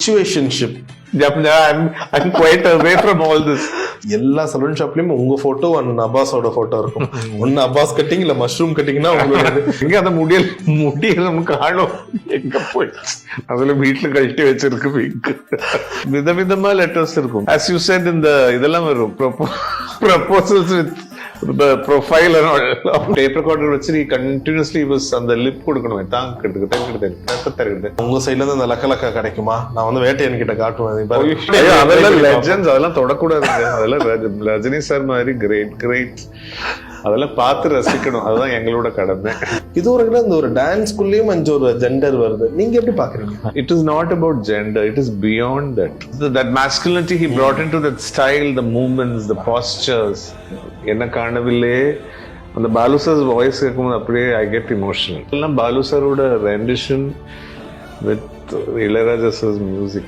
Situationship. I'm quite away from all this. எல்லா salon ஷாப்லயும் உங்க photo ஒன்னு அப்பாஸோட போட்டோ இருக்கும். ஒன்னு அப்பாஸ் கட்டிங் இல்ல மஷ்ரூம் கட்டிங்னா உங்களுக்கு எங்க அந்த முடியல நமக்கு காணும் எங்க போய் அதுல வீட்டுல கழட்டி வச்சிருக்கு வீக்கு விதவிதமா லெட்டர்ஸ் இருக்கும். as you said இந்த இதெல்லாம் வரும் proposals with the profile and all. Tape recorder வச்சு நீ continuously was அந்த லிப் கொடுக்கணும். தான் கட்டுக்கு உங்க சைடுல இருந்து அந்த லக்க கிடைக்குமா? நான் வந்து வேட்டையன் கிட்ட காட்டுவேன். அதெல்லாம் லெஜெண்ட்ஸ், அதெல்லாம் தொடக்கூடாது. அதெல்லாம் ரஜினி சார் மாதிரி கிரேட் அதெல்லாம் பார்த்து ரசிக்கணும். அதுதான் எங்களோட கடமை. இது ஒரு இந்த ஒரு டான்ஸ்குள்ளேயும் ஒரு ஜெண்டர் வருது. நீங்க எப்படி பாக்குறீங்க? It is not about gender. It is beyond that. That masculinity he brought into that style, the movements, the postures. என்ன காணவில்லை அந்த பாலு சார் வாய்ஸ் கேட்கும்போது அப்படியே ஐ கெட் இமோஷனல். எல்லாம் பாலு சாரோட rendition with Ilaiyaraaja sir music.